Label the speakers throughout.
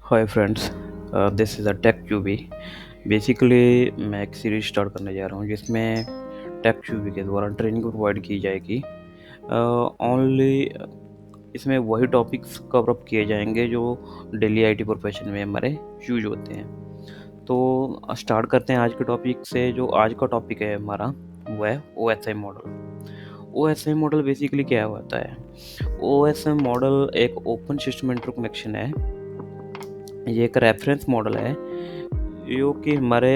Speaker 1: Hi friends, this is a tech cubie. Basically मैं एक series start करने जा रहा हूँ जिसमें टेक क्यूबी के द्वारा ट्रेनिंग प्रोवाइड की जाएगी। ओनली इसमें वही टॉपिक्स कवर अप किए जाएंगे जो डेली आईटी प्रोफेशन में हमारे यूज होते हैं। तो स्टार्ट करते हैं आज के टॉपिक से। जो आज का टॉपिक है हमारा वो है O S I model. O S I model basically क्या होता है? ओ एस आई मॉडल एक ओपन सिस्टम इंटरकनेक्शन है। ये एक रेफरेंस मॉडल है जो कि हमारे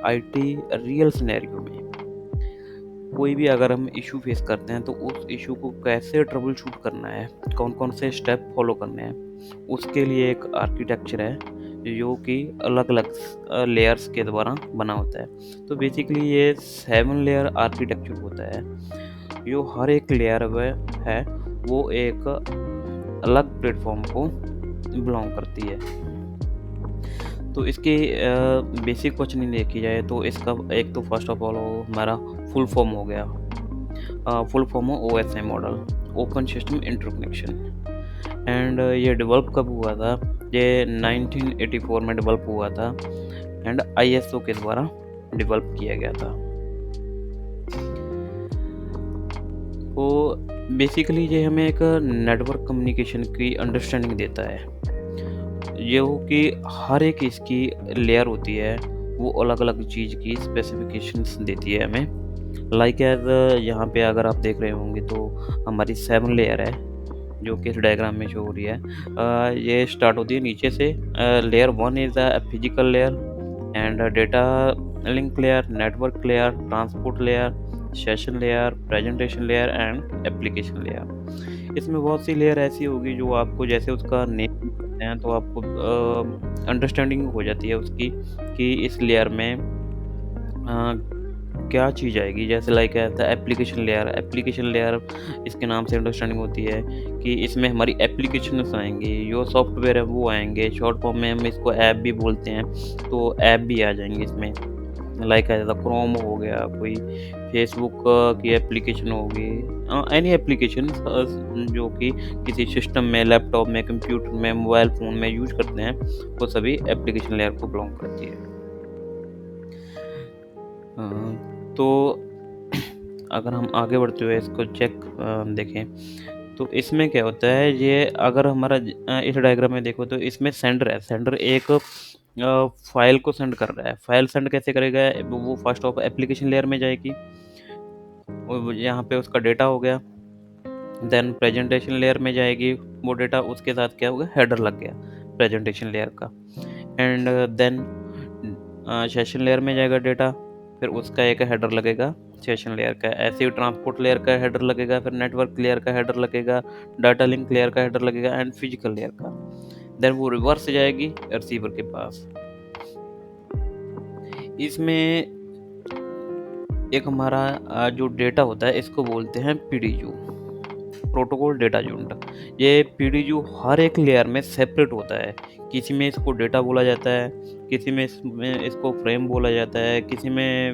Speaker 1: आईटी रियल सिनेरियो में कोई भी अगर हम इशू फेस करते हैं तो उस इशू को कैसे ट्रबल शूट करना है, कौन कौन से स्टेप फॉलो करने हैं, उसके लिए एक आर्किटेक्चर है जो कि अलग अलग लेयर्स के द्वारा बना होता है। तो बेसिकली ये 7 लेयर आर्किटेक्चर होता है। जो हर एक लेयर है वो एक अलग प्लेटफॉर्म को बिलोंग करती है। तो इसकी बेसिक क्वेश्चनिंग देखी जाए तो इसका एक तो फर्स्ट ऑफ ऑल हमारा फुल फॉर्म हो गया। फुल फॉर्म हो OSI model, open system interconnection. And ये डेवलप कब हुआ था? ये 1984 में डेवलप हुआ था एंड आईएसओ के द्वारा डेवलप किया गया था। तो बेसिकली ये हमें एक नेटवर्क कम्युनिकेशन की अंडरस्टैंडिंग देता है। ये हो कि हर एक इसकी लेयर होती है वो अलग अलग चीज़ की स्पेसिफिकेशंस देती है हमें। लाइक एज यहाँ पे अगर आप देख रहे होंगे तो हमारी 7 लेयर है जो कि इस डायग्राम में शो हो रही है। ये स्टार्ट होती है नीचे से। Layer 1 is a physical layer and data link layer, network layer, transport layer, session layer, presentation layer and application layer. इसमें बहुत सी लेयर ऐसी होगी जो आपको जैसे उसका नेम करते हैं तो आपको अंडरस्टैंडिंग हो जाती है उसकी कि इस लेयर में क्या चीज़ आएगी। जैसे लाइक है एप्लीकेशन लेयर। एप्लीकेशन लेयर इसके नाम से अंडरस्टैंडिंग होती है कि इसमें हमारी एप्लीकेशंस आएंगी, जो सॉफ्टवेयर है वो आएंगे। शॉर्ट फॉर्म में हम इसको ऐप भी बोलते हैं, तो ऐप भी आ जाएंगे इसमें। लाइक है क्रोम हो गया, कोई फेसबुक की एप्लीकेशन होगी, एनी एप्लीकेशन जो कि किसी सिस्टम में, लैपटॉप में, कंप्यूटर में, मोबाइल फ़ोन में यूज करते हैं, वो सभी एप्लीकेशन लेयर को बिलोंग करती है। तो अगर हम आगे बढ़ते हुए इसको देखें तो इसमें क्या होता है, ये अगर हमारा इस डायग्राम में देखो तो इसमें सेंडर है। सेंडर एक फाइल को सेंड कर रहा है। फाइल सेंड कैसे करेगा? वो फर्स्ट ऑफ एप्लीकेशन लेयर में जाएगी, यहाँ पे उसका डेटा हो गया। देन प्रेजेंटेशन लेयर में जाएगी वो डेटा, उसके साथ क्या होगा, हेडर लग गया प्रेजेंटेशन लेयर का। एंड देन सेशन लेयर में जाएगा डेटा, फिर उसका एक हेडर लगेगा सेशन लेयर का। ऐसे ही ट्रांसपोर्ट लेयर का हेडर लगेगा, फिर नेटवर्क लेयर का हेडर लगेगा, डाटा लिंक लेयर का हेडर लगेगा एंड फिजिकल लेयर का। देन वो रिवर्स जाएगी रिसीवर के पास। इसमें एक हमारा जो डेटा होता है इसको बोलते हैं पीडीयू, प्रोटोकॉल डेटा यूनिट। ये पीडीयू हर एक लेयर में सेपरेट होता है। किसी में इसको डेटा बोला जाता है, किसी में इसको फ्रेम बोला जाता है, किसी में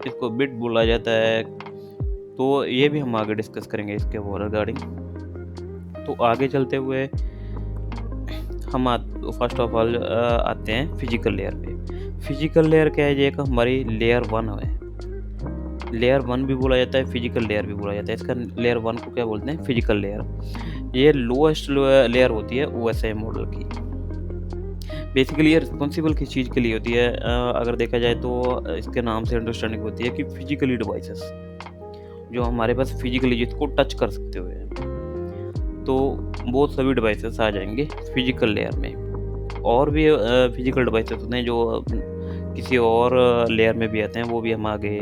Speaker 1: इसको बिट बोला जाता है। तो ये भी हम आगे डिस्कस करेंगे इसके वो रिगार्डिंग। तो आगे चलते हुए हम फर्स्ट ऑफ ऑल आते हैं फिजिकल लेयर पे। फिजिकल लेयर क्या है? ये एक हमारी लेयर 1 है। लेयर 1 भी बोला जाता है, फिजिकल लेयर भी बोला जाता है। इसका लेयर 1 को क्या बोलते हैं? Physical layer. ये लोएस्ट लेयर होती है ओएसआई मॉडल की। बेसिकली ये रिस्पॉन्सिबल किस चीज़ के लिए होती है? अगर देखा जाए तो इसके नाम से अंडरस्टैंडिंग होती है कि फिजिकली डिवाइसेस जो हमारे पास फिजिकली जिसको टच कर सकते हुए हैं, तो वो सभी डिवाइसेस आ जाएंगे फिजिकल लेयर में। और भी फिजिकल डिवाइसेस होते हैं जो किसी और लेयर में भी आते हैं, वो भी हम आगे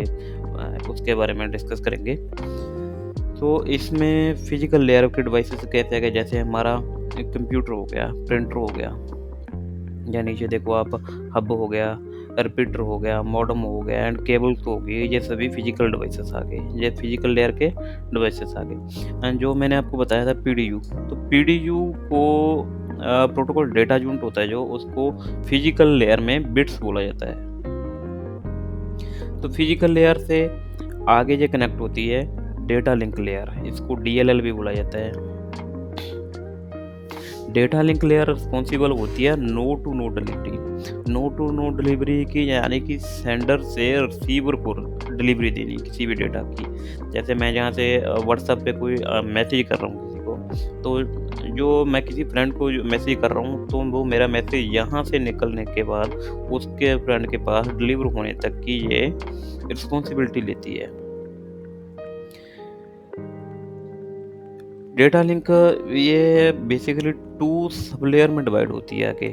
Speaker 1: उसके बारे में डिस्कस करेंगे। तो इसमें फिजिकल लेयर के डिवाइसेस कैसे है? जैसे हमारा एक कंप्यूटर हो गया, प्रिंटर हो गया, या नीचे देखो आप हब हो गया, रिपीटर हो गया, मॉडेम हो गया एंड केबल्स हो गई। ये सभी फिजिकल डिवाइसेस आ गए, ये फिजिकल लेयर के डिवाइसेस आ गए। एंड जो मैंने आपको बताया था पीडीयू, तो पीडीयू को प्रोटोकॉल डेटा यूनिट होता है, जो उसको फिजिकल लेयर में बिट्स बोला जाता है। तो फिजिकल लेयर से आगे जो कनेक्ट होती है डेटा लिंक लेयर, इसको डीएलएल भी बोला जाता है। डेटा लिंक लेयर रिस्पॉन्सिबल होती है node to node delivery. Node to node delivery की यानी कि सेंडर से रिसीवर को डिलीवरी देनी किसी भी डेटा की। जैसे मैं जहाँ से व्हाट्सएप पे कोई मैसेज कर रहा हूँ किसी को, तो जो मैं किसी फ्रेंड को मैसेज कर रहा हूँ, तो वो मेरा मैसेज यहाँ से निकलने के बाद उसके फ्रेंड के पास डिलीवर होने तक की ये रिस्पॉन्सिबिलिटी लेती है। डेटा लिंक ये बेसिकली 2 सब लेयर में डिवाइड होती है आगे।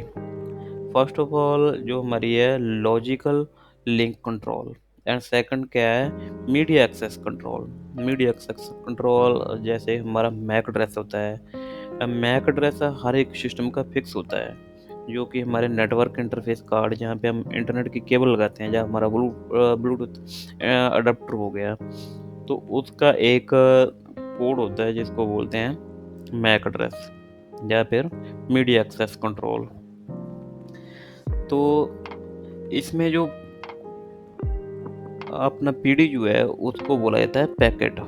Speaker 1: फर्स्ट ऑफ ऑल जो हमारी है logical link control, and second क्या है media access control. Media access control जैसे हमारा मैक एड्रेस होता है। मैक एड्रेस हर एक सिस्टम का फिक्स होता है, जो कि हमारे नेटवर्क इंटरफेस कार्ड जहाँ पे हम इंटरनेट की केबल लगाते हैं, जहाँ हमारा ब्लूटूथ अडाप्टर हो गया, तो उसका एक कोड होता है जिसको बोलते हैं मैक एड्रेस या फिर मीडिया एक्सेस कंट्रोल। तो इसमें जो अपना पीडी जो है उसको बोला जाता है पैकेट।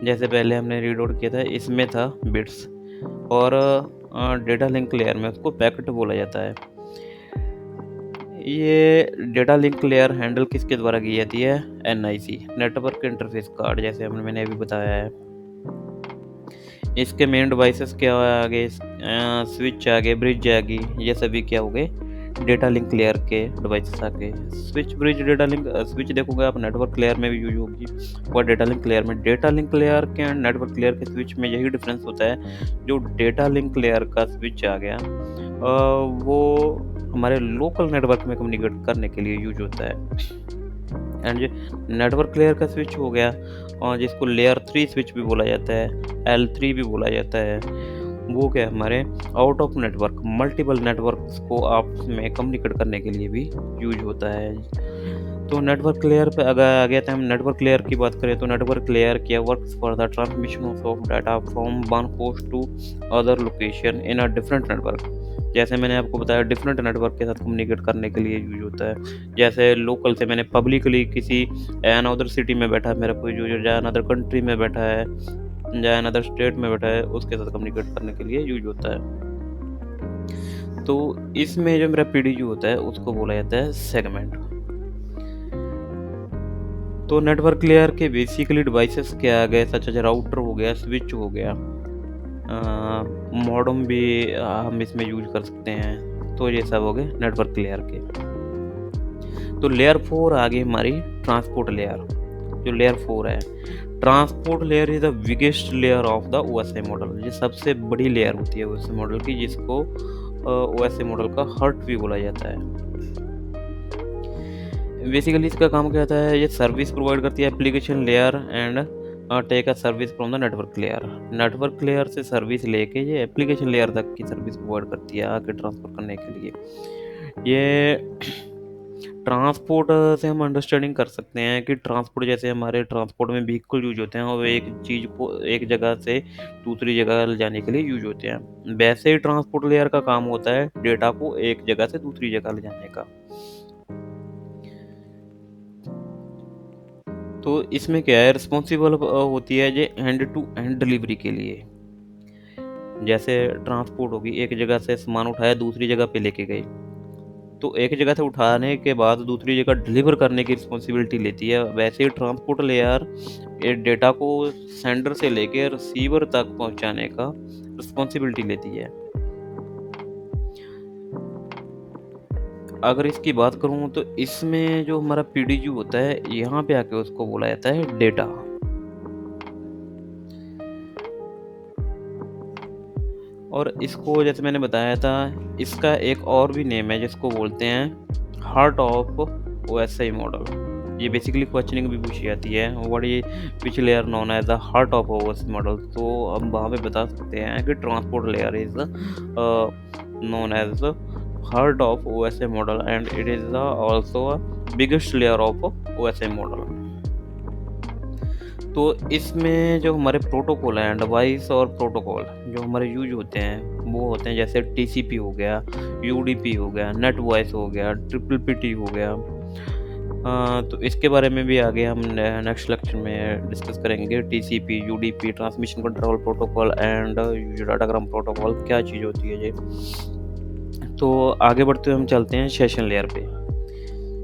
Speaker 1: जैसे पहले हमने रीड आउट किया था, इसमें था बिट्स, और डेटा लिंक लेयर में उसको पैकेट बोला जाता है। ये डेटा लिंक लेयर हैंडल किसके द्वारा की जाती है? एनआईसी, नेटवर्क इंटरफेस कार्ड, जैसे मैंने अभी बताया है। इसके मेन डिवाइसेस क्या आ गए? स्विच आ गए, ब्रिज आ गई, ये सभी क्या हो गए? डेटा लिंक लेयर के डिवाइसेस आ गए। Switch, bridge, data link. Switch देखोगे आप नेटवर्क लेयर में भी यूज होगी, और डेटा लिंक लेयर में। डेटा लिंक लेयर के एंड नेटवर्क लेयर के स्विच में यही डिफरेंस होता है, जो डेटा लिंक लेयर का स्विच आ गया वो हमारे लोकल नेटवर्क में कम्युनिकेट करने के लिए यूज होता है। एंड जो नेटवर्क लेयर का स्विच हो गया, और जिसको लेयर 3 स्विच भी बोला जाता है, L3 भी बोला जाता है, वो क्या हमारे out of network multiple networks को आपस में कम्युनिकेट करने के लिए भी यूज होता है। तो नेटवर्क लेयर पे अगर आ गया था, हम नेटवर्क लेयर की बात करें तो नेटवर्क लेयर क्या works for the transmission of data from one host to other location in a different network. जैसे मैंने आपको बताया डिफरेंट नेटवर्क के साथ कम्युनिकेट करने के लिए यूज होता है। जैसे लोकल से मैंने पब्लिकली किसी अनदर सिटी में बैठा मेरा कोई यूजर, या अनदर कंट्री में बैठा है, या अनदर स्टेट में बैठा है, उसके साथ कम्युनिकेट करने के लिए यूज होता है। तो इसमें जो मेरा पीडीयू होता है उसको बोला जाता है सेगमेंट। तो नेटवर्क लेयर के बेसिकली डिवाइसेस क्या आ गए, सच एज राउटर हो गया, स्विच हो गया, मॉडेम भी हम इसमें यूज कर सकते हैं। तो ये सब हो गए नेटवर्क लेयर के। तो लेयर 4 आ गई हमारी ट्रांसपोर्ट लेयर। जो लेयर 4 है, transport layer is the biggest layer of the OSI model. ये सबसे बड़ी लेयर होती है ओएसआई मॉडल की, जिसको ओएसआई मॉडल का हार्ट भी बोला जाता है। बेसिकली इसका काम क्या होता है? ये सर्विस प्रोवाइड करती है application layer and take a service from the network layer. Network layer से सर्विस लेके ये एप्लीकेशन लेयर तक की सर्विस प्रोवाइड करती है आगे ट्रांसफर करने के लिए। ये ट्रांसपोर्ट से हम अंडरस्टैंडिंग कर सकते हैं कि ट्रांसपोर्ट, जैसे हमारे ट्रांसपोर्ट में व्हीकल यूज होते हैं और एक चीज़ को एक जगह से दूसरी जगह ले जाने के लिए यूज होते हैं, वैसे ही ट्रांसपोर्ट लेयर का काम होता है डेटा को एक जगह से दूसरी जगह ले जाने का। तो इसमें क्या है, रिस्पॉन्सिबल होती है ये एंड टू एंड डिलीवरी के लिए। जैसे ट्रांसपोर्ट होगी, एक जगह से सामान उठाया दूसरी जगह पे लेके गए, तो एक जगह से उठाने के बाद दूसरी जगह डिलीवर करने की रिस्पॉन्सिबिलिटी लेती है। वैसे ही ट्रांसपोर्ट लेयर डेटा को सेंडर से लेकर रिसीवर तक पहुंचाने का रिस्पॉन्सिबिलिटी लेती है। अगर इसकी बात करूं तो इसमें जो हमारा पीडीयू होता है, यहाँ पे आके उसको बोला जाता है डेटा। और इसको जैसे मैंने बताया था, इसका एक और भी नेम है जिसको बोलते हैं हार्ट ऑफ ओएसआई मॉडल। ये बेसिकली क्वेश्चनिंग भी पूछी जाती है, what is which layer known as the heart of OSI model. तो हम वहाँ पे बता सकते हैं कि transport layer is known as the heart of OSI model and it is also biggest layer of OSI model. तो इसमें जो हमारे प्रोटोकॉल हैं, डिवाइस और प्रोटोकॉल जो हमारे यूज होते हैं वो होते हैं, जैसे टीसीपी हो गया, यूडीपी हो गया, नेट वॉइस हो गया, ट्रिपल पीटी हो गया। तो इसके बारे में भी आगे हम नेक्स्ट लेक्चर में डिस्कस करेंगे। TCP, UDP, transmission control protocol and datagram protocol क्या चीज़ होती है ये। तो आगे बढ़ते हुए हम चलते हैं सेशन लेयर पे।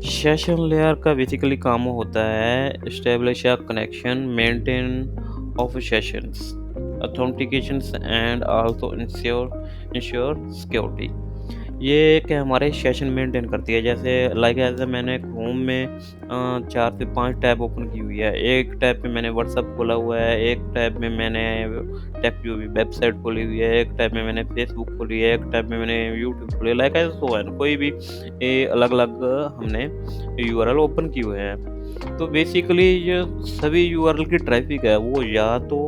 Speaker 1: सेशन लेयर का बेसिकली काम होता है establish a connection, maintain of sessions, authentications and also ensure security. ये क्या हमारे सेशन मेंटेन करती है। जैसे लाइक एज मैंने क्रोम में 4 से 5 टैब ओपन की हुई है। एक टैब पे मैंने व्हाट्सएप खोला हुआ है, एक टैब में मैंने टेक जो भी वेबसाइट खोली हुई है, एक टैब में मैंने फेसबुक खोली है, एक टैब में मैंने यूट्यूब खोली है। लाइक एज सो है कोई भी अलग अलग हमने यूआरएल ओपन किए हुए हैं। तो बेसिकली ये सभी यूआरएल की ट्रैफिक है वो या तो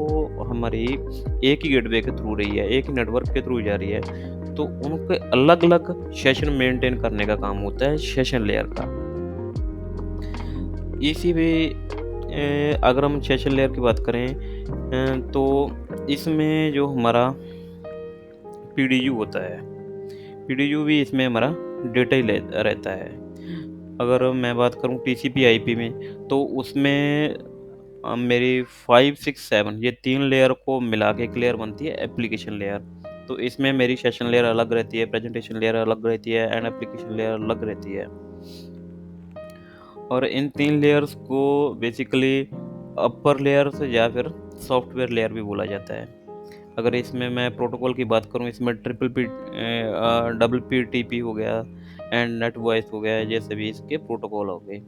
Speaker 1: हमारी एक ही गेटवे के थ्रू रही है, एक ही नेटवर्क के थ्रू जा रही है। तो उनके अलग-अलग सेशन मेंटेन करने का काम होता है सेशन लेयर का। इसी भी अगर हम सेशन लेयर की बात करें तो इसमें जो हमारा पीडीयू होता है, पीडीयू भी इसमें हमारा डेटा ही रहता है। अगर मैं बात करूँ टीसीपी आईपी में तो उसमें मेरी 5, 6, 7 ये 3 लेयर को मिला के एक लेयर बनती है एप्लीकेशन लेयर। तो इसमें मेरी सेशन लेयर अलग रहती है, प्रेजेंटेशन लेयर अलग रहती है एंड एप्लीकेशन लेयर अलग रहती है। और इन 3 लेयर्स को बेसिकली अपर लेयर्स या फिर सॉफ्टवेयर लेयर भी बोला जाता है। अगर इसमें मैं प्रोटोकॉल की बात करूँ, इसमें डबल पीटीपी हो गया एंड नेट वॉइस हो गया, ये सभी इसके प्रोटोकॉल हो गए।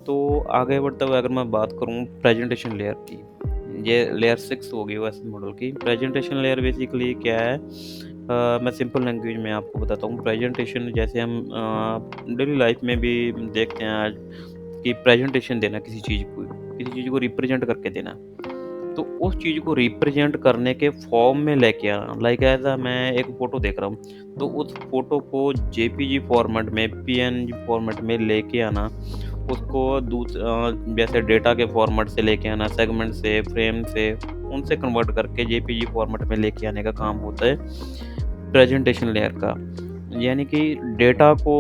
Speaker 1: तो आगे बढ़ते हुए अगर मैं बात करूँ प्रेजेंटेशन लेयर की, ये लेयर 6 होगी ओएस मॉडल की। प्रेजेंटेशन लेयर बेसिकली क्या है, मैं सिंपल लैंग्वेज में आपको बताता हूँ। प्रेजेंटेशन जैसे हम डेली लाइफ में भी देखते हैं आज कि प्रेजेंटेशन देना किसी चीज़ को रिप्रेजेंट करके देना। तो उस चीज़ को रिप्रेजेंट करने के फॉर्म में लेके आना। लाइक ऐसा मैं एक फ़ोटो देख रहा हूँ, तो उस फ़ोटो को जेपीजी फॉर्मेट में, पीएनजी फॉर्मेट में लेके आना, उसको जैसे डेटा के फॉर्मेट से लेके आना, सेगमेंट से, फ्रेम से, उनसे कन्वर्ट करके जेपीजी फॉर्मेट में लेके आने का काम होता है प्रेजेंटेशन लेयर का। यानी कि डेटा को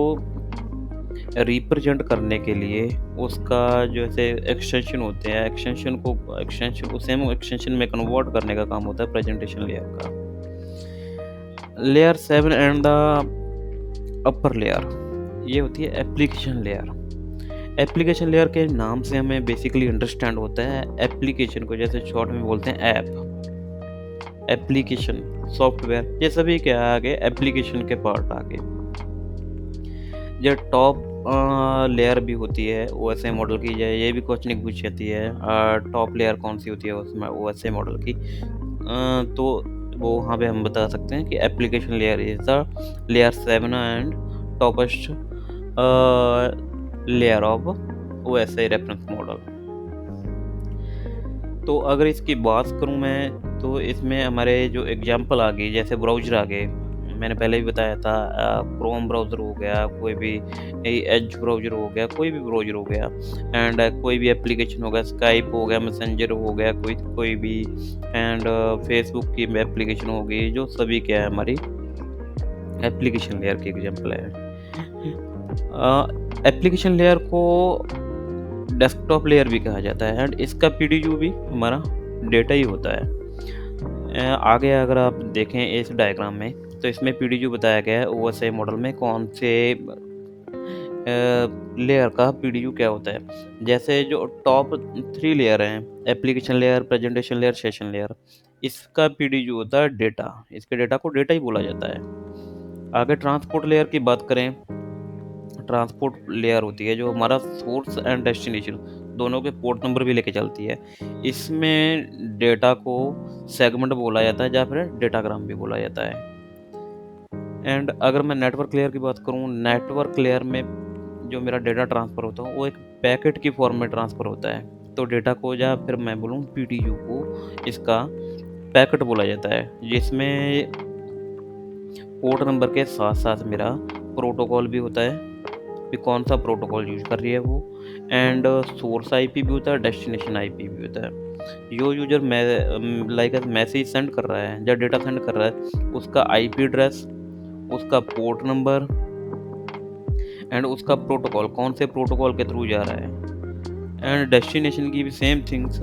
Speaker 1: रिप्रेजेंट करने के लिए उसका जैसे एक्सटेंशन होते हैं, एक्सटेंशन को सेम एक्सटेंशन में कन्वर्ट करने का काम होता है प्रेजेंटेशन लेयर का। Layer 7 and the upper layer, ये होती है एप्लीकेशन लेयर। एप्लीकेशन लेयर के नाम से हमें बेसिकली अंडरस्टैंड होता है एप्लीकेशन को, जैसे शॉर्ट में बोलते हैं ऐप, एप्लीकेशन, सॉफ्टवेयर, ये सभी क्या आगे एप्लीकेशन के पार्ट आगे। जो टॉप लेयर भी होती है ओएसआई मॉडल की, ये भी क्वेश्चन पूछ जाती है टॉप लेयर कौन सी होती है उसमें ओएसआई मॉडल की। तो वो वहाँ पे हम बता सकते हैं कि application layer is the layer 7 and toppest layer of OSI reference model. तो अगर इसकी बात करूँ मैं तो इसमें हमारे जो एग्जांपल आ गई, जैसे ब्राउज़र आ गए, मैंने पहले भी बताया था क्रोम ब्राउज़र हो गया, कोई भी एज ब्राउज़र हो गया, कोई भी ब्राउज़र हो गया एंड कोई भी एप्लीकेशन हो गया, स्काइप हो गया, मैसेंजर हो गया, कोई भी एंड फेसबुक की एप्लीकेशन हो गई, जो सभी क्या है हमारी एप्लीकेशन लेयर की एग्जांपल है। एप्लीकेशन लेयर को डेस्कटॉप लेयर भी कहा जाता है एंड इसका पीडीयू भी हमारा डेटा ही होता है। आगे अगर आप देखें इस डायग्राम में तो इसमें पीडीयू बताया गया है ओएसआई मॉडल में कौन से लेयर का पीडीयू क्या होता है। जैसे जो टॉप 3 लेयर हैं, application layer, presentation layer, session layer, इसका पीडीयू होता है डेटा। इसके डेटा को डेटा ही बोला जाता है। आगे ट्रांसपोर्ट लेयर की बात करें, ट्रांसपोर्ट लेयर होती है जो हमारा सोर्स एंड डेस्टिनेशन दोनों के पोर्ट नंबर भी लेके चलती है। इसमें डेटा को सेगमेंट बोला जाता है या फिर डेटाग्राम भी बोला जाता है। एंड अगर मैं नेटवर्क लेयर की बात करूँ, नेटवर्क लेयर में जो मेरा डेटा ट्रांसफ़र होता है वो एक पैकेट की फॉर्म में ट्रांसफ़र होता है। तो डेटा को या फिर मैं बोलूँ पीडीयू को इसका पैकेट बोला जाता है, जिसमें पोर्ट नंबर के साथ-साथ मेरा प्रोटोकॉल भी होता है कि कौन सा प्रोटोकॉल यूज़ कर रही है वो, एंड सोर्स आईपी भी होता है, डेस्टिनेशन आईपी भी होता है। जो यूज़र लाइक मैसेज सेंड कर रहा है या डेटा सेंड कर रहा है, उसका आईपी एड्रेस, उसका पोर्ट नंबर एंड उसका प्रोटोकॉल कौन से प्रोटोकॉल के थ्रू जा रहा है, एंड डेस्टिनेशन की भी सेम थिंग्स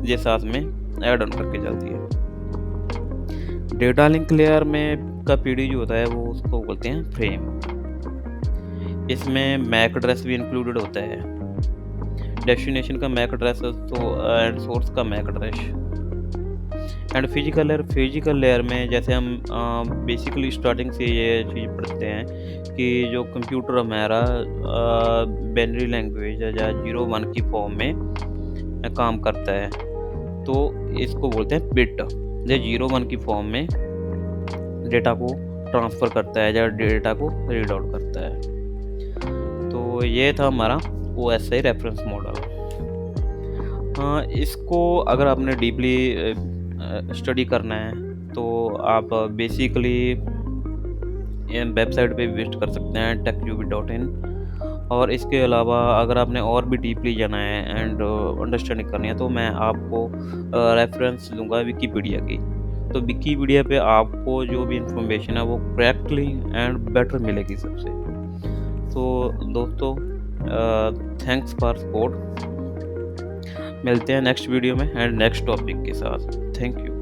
Speaker 1: ये साथ में ऐड ऑन करके चलती है। डेटा लिंक लेयर में का पीडी जो होता है वो उसको बोलते हैं फ्रेम। इसमें मैक एड्रेस भी इंक्लूडेड होता है, डेस्टिनेशन का मैक एड्रेस तो एंड सोर्स का MAC address. And physical layer में जैसे हम बेसिकली स्टार्टिंग से ये चीज़ पढ़ते हैं कि जो कंप्यूटर हमारा बाइनरी लैंग्वेज या 0 1 की फॉर्म में काम करता है, तो इसको बोलते हैं बिट। ये 0 1 की फॉर्म में डेटा को ट्रांसफ़र करता है या डेटा को रीड आउट करता है। तो ये था हमारा OSI रेफरेंस मॉडल। इसको अगर आपने डीपली स्टडी करना है तो आप बेसिकली वेबसाइट पे विजिट कर सकते हैं techUbi.in। और इसके अलावा अगर आपने और भी डीपली जाना है एंड अंडरस्टैंडिंग करनी है तो मैं आपको रेफरेंस दूंगा विकीपीडिया की। तो विकीपीडिया पे आपको जो भी इंफॉर्मेशन है वो करेक्टली एंड बेटर मिलेगी सबसे। तो दोस्तों थैंक्स फॉर सपोर्ट। मिलते हैं नेक्स्ट वीडियो में एंड नेक्स्ट टॉपिक के साथ। Thank you.